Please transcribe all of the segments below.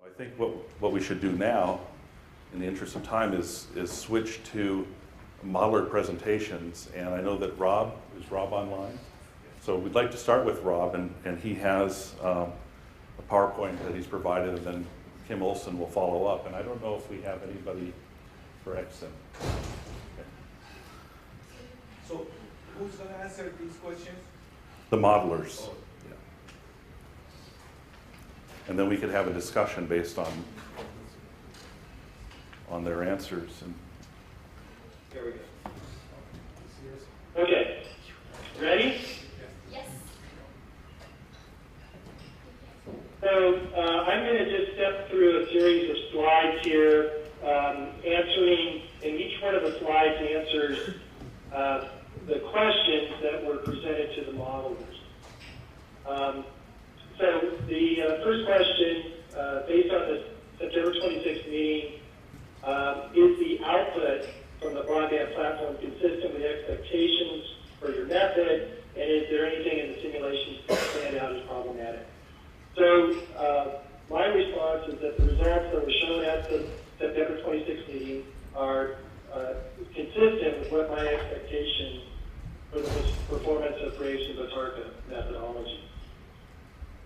I think what we should do now, in the interest of time, is switch to modeler presentations. And I know that Rob, is Rob online? So we'd like to start with Rob, and he has a PowerPoint that he's provided, and then Kim Olson will follow up. And I don't know if we have anybody for XSIM. Okay. So who's going to answer these questions? The modelers. Oh. Yeah. And then we could have a discussion based on their answers. And Here we go. Okay, ready? Yes. So I'm going to just step through a series of slides here, answering, and each one of the slides answers the questions that were presented to the modelers. So the first question, based on the September 26th meeting, is the output from the broadband platform consistent with expectations for your method, and is there anything in the simulations that stand out as problematic? So my response is that the results that were shown at the September 26th meeting are consistent with what my expectations for the performance of Graves and Batarka methodology.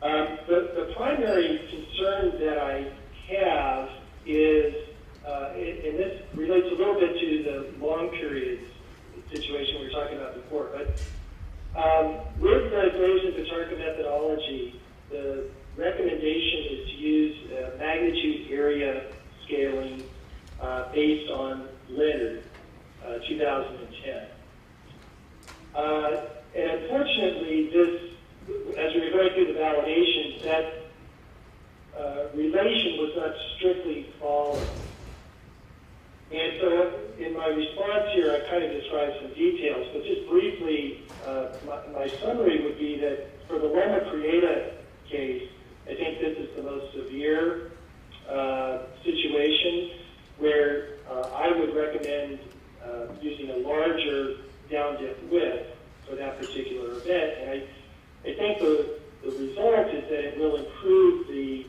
The primary concern that I have is, and this relates a little bit to the long periods situation we were talking about before, but with the Graves and Batarka methodology, the recommendation is to use magnitude area scaling based on Leonard, 2010. And unfortunately, this, as we were going through the validation, that relation was not strictly followed. And so in my response here, I kind of described some details, but just briefly, my summary would be that for the Loma Prieta case, I think this is the most severe situation where I would recommend using a larger down-dip width for that particular event. And I think the result is that it will improve the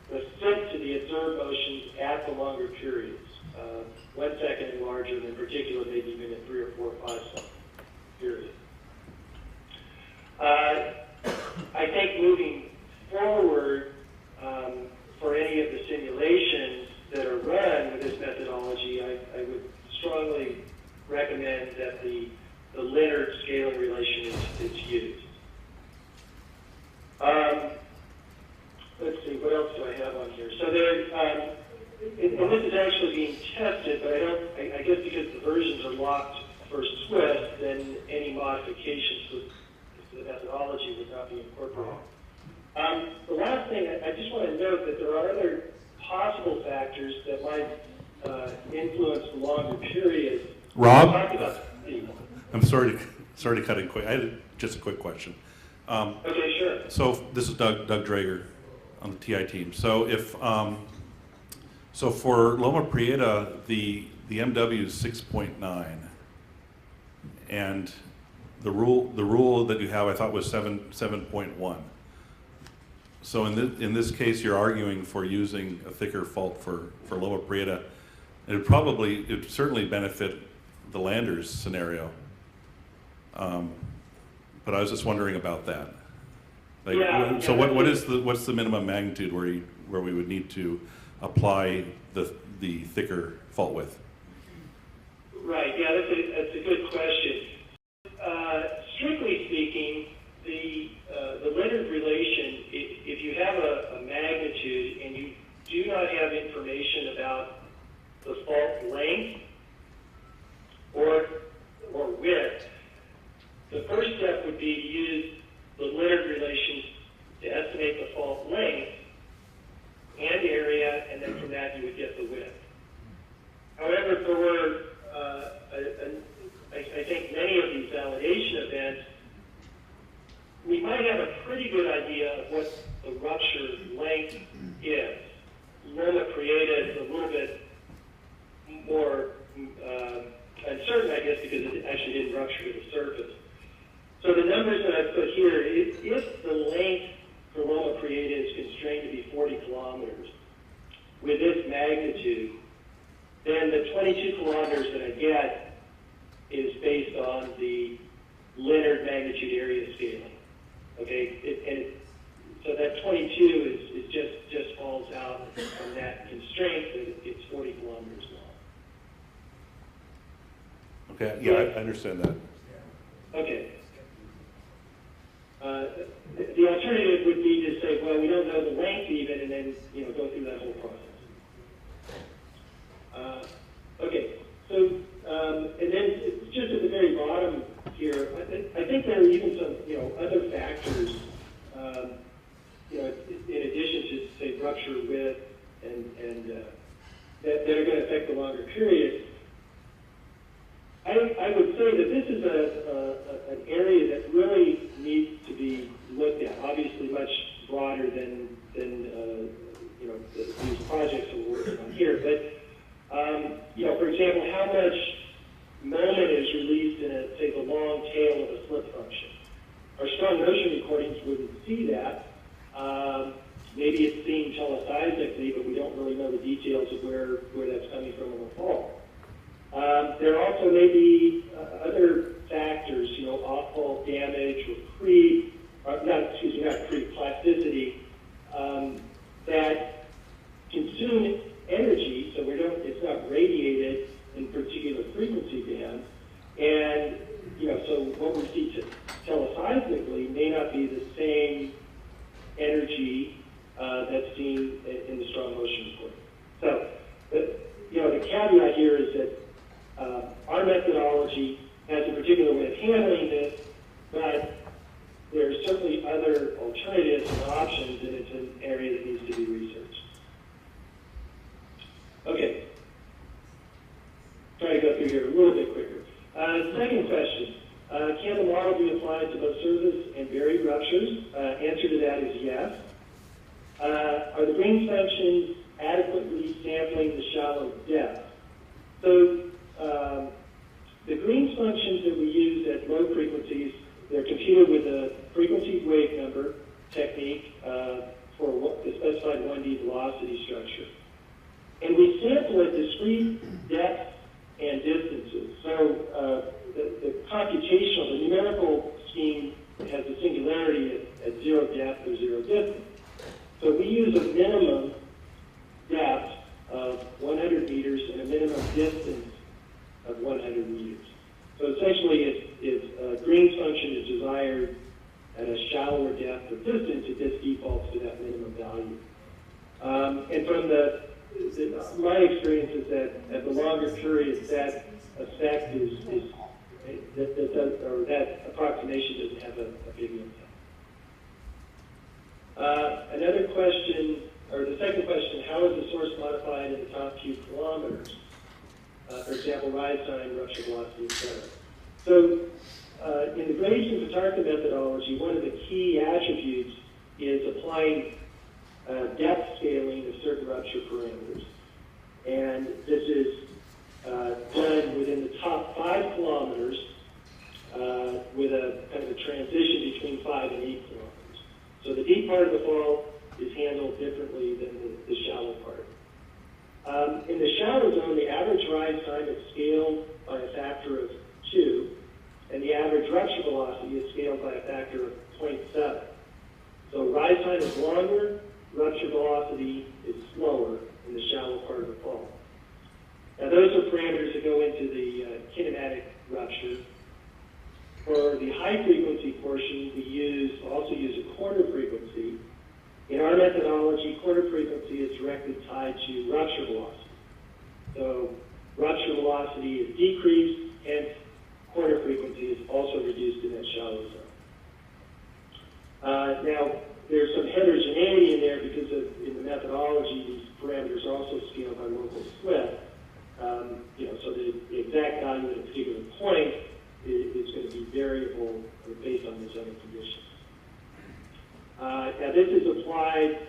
fit to the observed motions at the longer periods. 1 second and larger, and in particular maybe even at 3 or 4 or 5 second period. I think moving forward, for any of the simulations that are run with this methodology, I would strongly recommend that the Leonard scaling relation is used. Let's see, what else do I have on here? So there, and this is actually being tested, but I guess because the versions are locked for Swift, then any modifications to the methodology would not be incorporated. The last thing, I just want to note that there are other possible factors that might influence the longer periods. Rob, I'm sorry to cut in quick. I had just a quick question. Okay, sure. So this is Doug Drager on the TI team. So if so for Loma Prieta, the MW is 6.9, and the rule that you have, I thought, was 7.1. So in this case, you're arguing for using a thicker fault for Loma Prieta. It would certainly benefit the Landers scenario. But I was just wondering about that. Like, yeah, so what's the minimum magnitude where we would need to apply the thicker fault width? Right. Yeah, that's a good question. Strictly speaking, the Leonard relation, if you have a magnitude and you do not have information about the fault length or width, the first step would be to use the Leonard relations to estimate the fault length and area, and then from that you would get the width. However, for I think many of these validation events, we might have a pretty good idea of what the rupture length is. Loma Prieta is a little bit more uncertain, I guess, because it actually didn't rupture to the surface. So the numbers that I've put here, if the length for Loma Prieta is constrained to be 40 kilometers, magnitude, then the 22 kilometers that I get is based on the Leonard magnitude area scaling. Okay, so that 22 is just falls out from that constraint that it's 40 kilometers long. Okay, yeah, I understand that. Okay. The alternative would be to say, well, we don't know the length even, and then go through that whole process. Okay, so and then just at the very bottom here, I think there are even some other factors, in addition to say rupture width and that are going to affect the longer period. I would say that this is an area that really needs to be looked at. Obviously, much broader than these projects that we're working on here. But for example, how much moment is released in say the long tail of a slip function? Our strong motion recordings wouldn't see that. Maybe it's seen teleseismically, but we don't really know the details of where that's coming from in the fall. There also may be other factors, off-fault damage or plasticity, that consume energy, so it's not radiated in particular frequency bands, and so what we see teleseismically may not be the same energy that's seen in the strong motion recording. So, the caveat here is that our methodology has a particular way of handling this, but there are certainly other alternatives and options, and it's an area that needs to be researched. Okay. Try to go through here a little bit quicker. Second question. Can the model be applied to both surface and buried ruptures? Answer to that is yes. Are the Green's functions adequately sampling the shallow depth? So the Green's functions that we use at low frequencies, they're computed with a frequency wave number technique for the specified 1D velocity structure. And we sample at discrete depths and distances. So the computational, the numerical scheme has a singularity at zero depth or zero distance. So we use a minimum depth of 100 meters and a minimum distance of 100 meters. So essentially, if Green's function is desired at a shallower depth or distance, it just defaults to that minimum value. And from my experience is that at the longer periods, that effect that approximation doesn't have a big impact. Another question, or the second question, how is the source modified in the top few kilometers? For example, rise time, rupture velocity, etc. So in the Grayson-Tatarka methodology, one of the key attributes is applying depth scaling of certain rupture parameters. And this is done within the top 5 kilometers with a kind of a transition between 5 and 8 kilometers. So the deep part of the fall is handled differently than the shallow part. In the shallow zone, the average rise time is scaled by a factor of 2, and the average rupture velocity is scaled by a factor of 0.7. So rise time is longer, rupture velocity is slower in the shallow part of the fall. Now those are parameters that go into the kinematic rupture. For the high frequency portion, we also use a quarter frequency. In our methodology, quarter frequency is directly tied to rupture velocity. So rupture velocity is decreased, hence quarter frequency is also reduced in that shallow zone. Now, there's some heterogeneity in there because in the methodology, these parameters are also scaled by local slip. So the exact value at a particular point is going to be variable based on these other conditions. Now, this is applied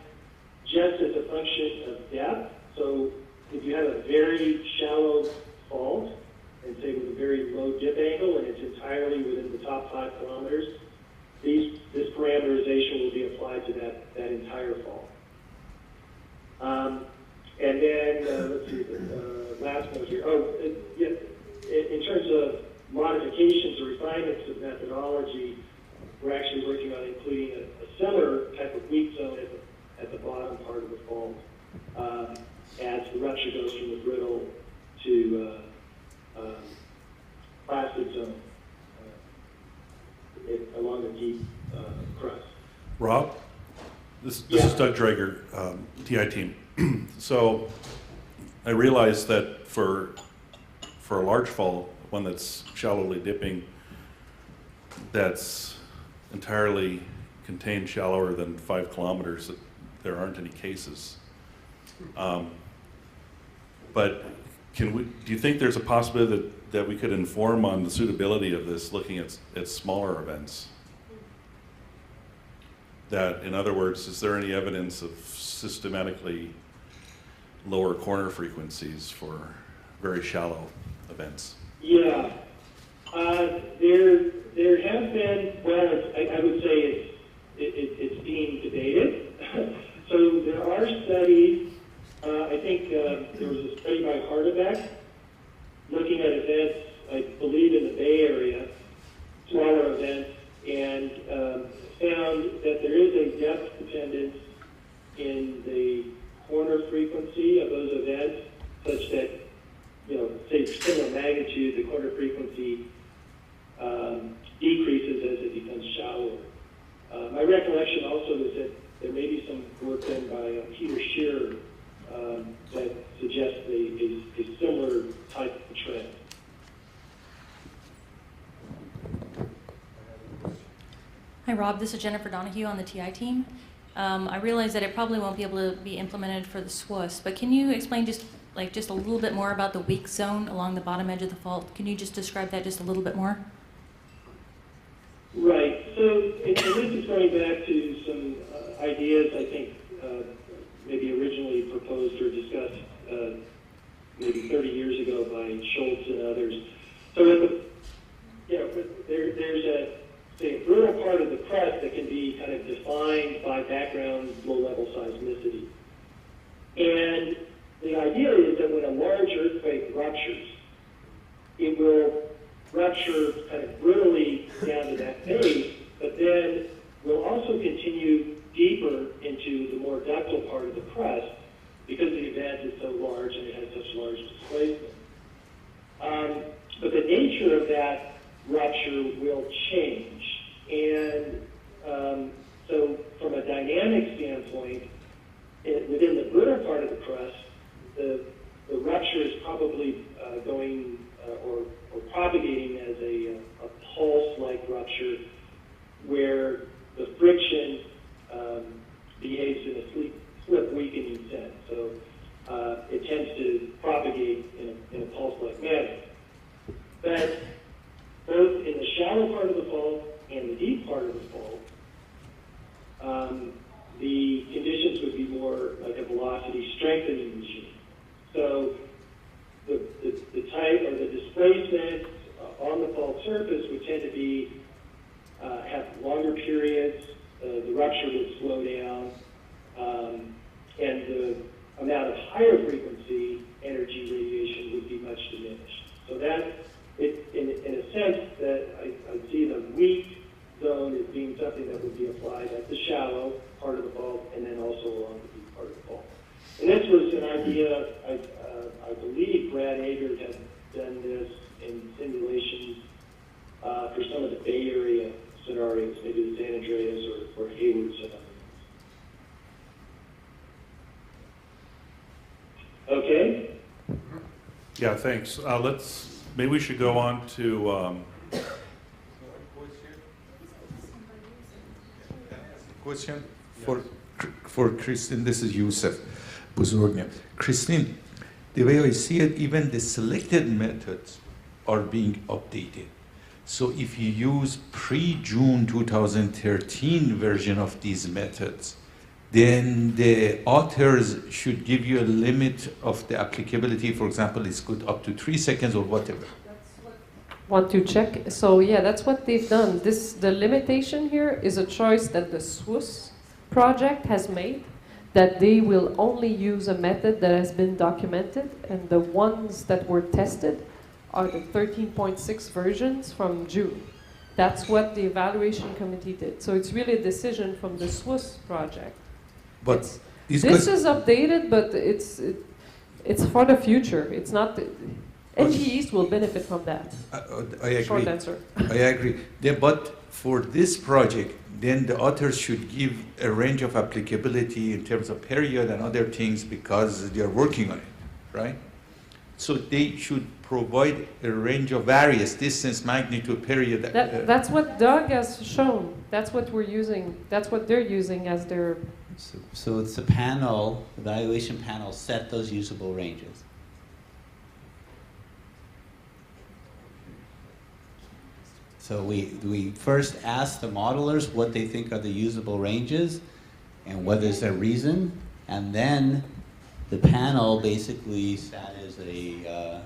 just as a function of depth. So if you have a very shallow fault, and say with a very low dip angle, and it's entirely within the top 5 kilometers, this parameterization will be applied to that entire fault. And then, let's see, last note here. Oh, yeah, in terms of modifications or refinements of methodology, we're actually working on including a similar type of weak zone at the bottom part of the fault as the rupture goes from the brittle to plastic zone along the deep crust. Rob, this Yeah. is Doug Drager, TI team. So I realize that for a large fault, one that's shallowly dipping, that's entirely contained shallower than 5 kilometers, that there aren't any cases. But do you think there's a possibility that we could inform on the suitability of this looking at smaller events? That, in other words, is there any evidence of systematically lower corner frequencies for very shallow events? Yeah, there have been. Well, I would say it's being debated. So there are studies. I think there was a study by Hardebeck looking at events, I believe, in the Bay Area, smaller events, and found that there is a depth dependence in the corner frequency of those events, such that, say similar magnitude, the corner frequency decreases as it becomes shallower. My recollection also is that there may be some work done by Peter Shearer that suggests a similar type of trend. Hi Rob, this is Jennifer Donahue on the TI team. I realize that it probably won't be able to be implemented for the SWUS, but can you explain just a little bit more about the weak zone along the bottom edge of the fault? Can you just describe that just a little bit more? Right. So, and this is going back to some ideas I think maybe originally proposed or discussed maybe 30 years ago by Schultz and others. So, there's a brittle part of the crust that can be kind of defined by background low-level seismicity. And the idea is that when a large earthquake ruptures, it will rupture kind of brittly down to that base, but then will also continue deeper into the more ductile part of the crust because the event is so large and it has such large displacement. But the nature of that rupture will change. And so from a dynamic standpoint, within the brittle part of the crust, the rupture is probably going or propagating as a pulse-like rupture where the friction behaves in a slip-weakening sense. So it tends to propagate in a pulse-like manner. But both in the shallow part of the fault and the deep part of the fault, the conditions would be more like a velocity strengthening regime. So the type or the displacement on the fault surface would tend to be have longer periods. The rupture would slow down, and the amount of higher frequency energy radiation would be much diminished. So that, in a sense, that I see the weak zone as being something that would be applied at the shallow part of the fault and then also along the deep part of the fault. And this was an idea, I believe Brad Agard had done this in simulations for some of the Bay Area scenarios, maybe the San Andreas or Hayward scenarios. Okay? Yeah, thanks. Maybe we should go on to, Question for Christine. This is Youssef Buzurgnia. Christine, the way I see it, even the selected methods are being updated. So if you use pre-June 2013 version of these methods, then the authors should give you a limit of the applicability. For example, it's good up to 3 seconds or whatever. Want to check? So yeah, that's what they've done. The limitation here is a choice that the SWUS project has made. that they will only use a method that has been documented, and the ones that were tested are the 13.6 versions from June. That's what the evaluation committee did. So it's really a decision from the Swiss project. But It's- these this guys, is updated, but it's for the future. It's not. NG East will benefit from that. I Short agree. answer. I agree. But for this project, then the authors should give a range of applicability in terms of period and other things because they are working on it, right? So they should provide a range of various distance, magnitude, period. That's what Doug has shown. That's what we're using. That's what they're using as their. So it's the panel, evaluation panel, set those usable ranges. So we first ask the modelers what they think are the usable ranges and what is their reason, and then the panel basically sat as a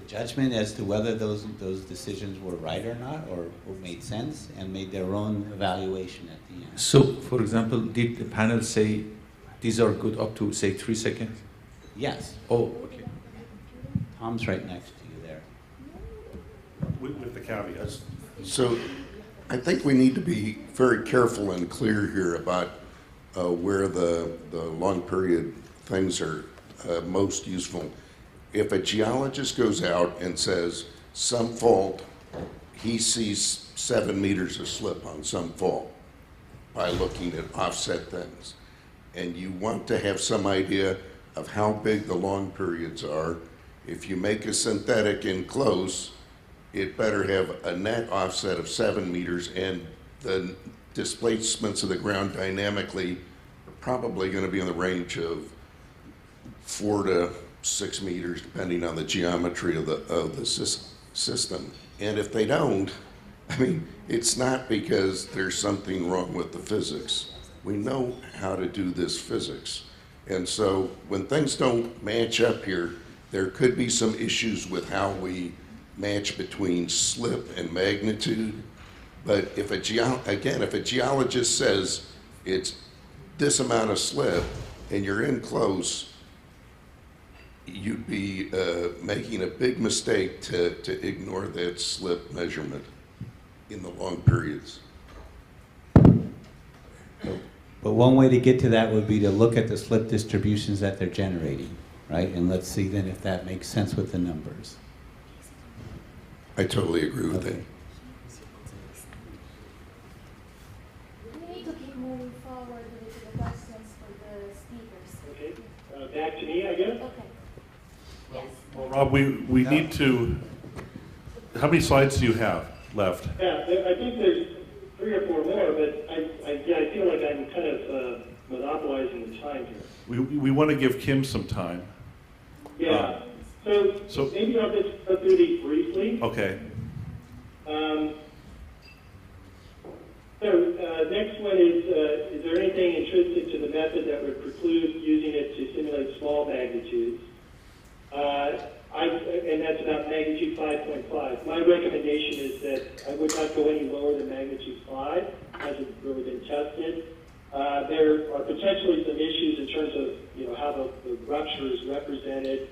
judgment as to whether those decisions were right or not, or made sense, and made their own evaluation at the end. So, for example, did the panel say these are good up to, say, 3 seconds? Yes, Oh, okay. Tom's right next to you there. With the caveats. So I think we need to be very careful and clear here about where the long period things are most useful. If a geologist goes out and says some fault, he sees 7 meters of slip on some fault by looking at offset things, and you want to have some idea of how big the long periods are, if you make a synthetic in close, it better have a net offset of 7 meters, and the displacements of the ground dynamically are probably going to be in the range of 4 to 6 meters, depending on the geometry of the system. And if they don't, I mean, it's not because there's something wrong with the physics. We know how to do this physics. And so when things don't match up here, there could be some issues with how we match between slip and magnitude. But if a geologist says it's this amount of slip and you're in close, you'd be making a big mistake to ignore that slip measurement in the long periods. But one way to get to that would be to look at the slip distributions that they're generating, right? And let's see then if that makes sense with the numbers. I totally agree with that. We need to keep moving forward with the questions for the speakers. Okay, back to me, I guess. Okay. Yes. Well, Rob, we need to, how many slides do you have left? Yeah, I think there's 3 or 4 more, but I feel like I'm kind of monopolizing the time here. We want to give Kim some time. Yeah. So maybe I'll just go through these briefly. Okay. Next one is there anything intrinsic to the method that would preclude using it to simulate small magnitudes? And that's about magnitude 5.5. My recommendation is that I would not go any lower than magnitude 5. It hasn't really been tested. There are potentially some issues in terms of how the rupture is represented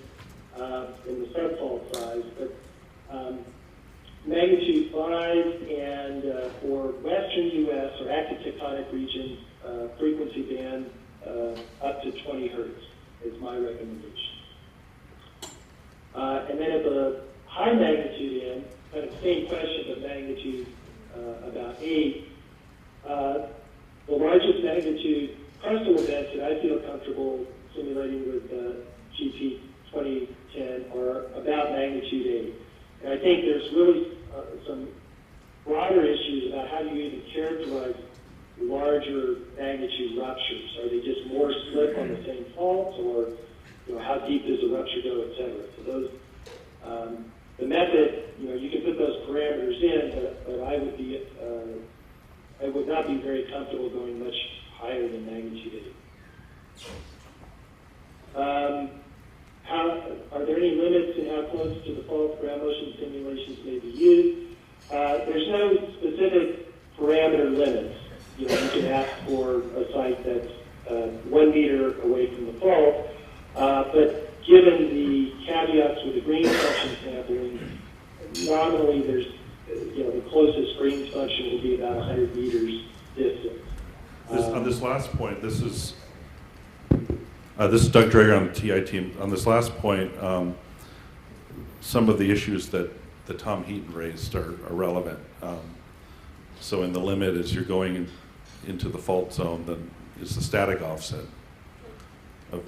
in the subfault size, but magnitude 5 and for western U.S. or active tectonic regions, frequency band up to 20 hertz is my recommendation. And then at the high magnitude end, kind of same question, but magnitude about 8, the largest magnitude crustal events that I feel comfortable simulating with GP 2010 are about magnitude 8. And I think there's really some broader issues about how you even characterize larger magnitude ruptures. Are they just more slip on the same faults, or how deep does the rupture go, et cetera? So those, the method, you can put those parameters in, but I would not be very comfortable going much higher than magnitude 8. Are there any limits in how close to the fault ground motion simulations may be used? There's no specific parameter limits. You can ask for a size nominally, there's, the closest Greens function will be about 100 meters distance. On this last point, this is Doug Dreger on the TI team. On this last point, some of the issues that Tom Heaton raised are relevant. So in the limit, as you're going into the fault zone, then is the static offset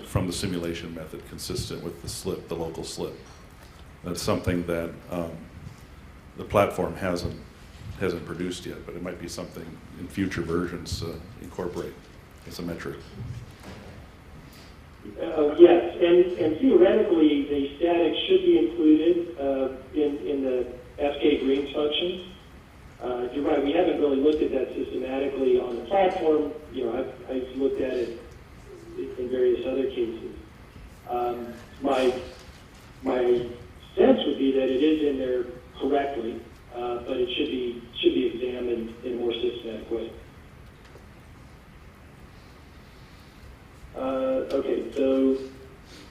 from the simulation method consistent with the slip, the local slip? That's something that the platform hasn't produced yet, but it might be something in future versions to incorporate as a metric. Yes, and theoretically, the static should be included in the FK Greens function. You're right, we haven't really looked at that systematically on the platform. I've looked at it in various other cases. My sense would be that it is in there correctly, but it should be examined in a more systematic way. Okay, so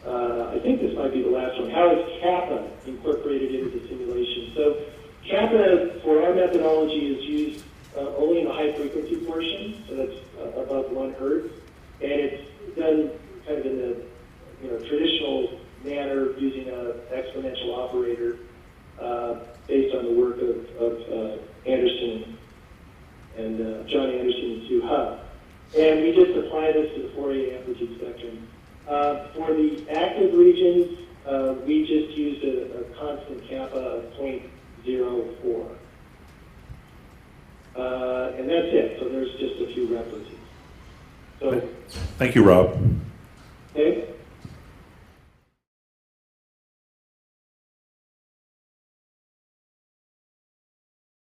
I think this might be the last one. How is kappa incorporated into the simulation? So kappa, for our methodology, is used only in the high frequency portion, so that's above 1 hertz, and it's done kind of in the traditional manner using an exponential operator based on the work of Anderson and John Anderson and Sue Huff. And we just apply this to the Fourier amplitude spectrum. For the active regions, we just used a constant kappa of 0.04. And that's it. So there's just a few references. So, Thank you, Rob.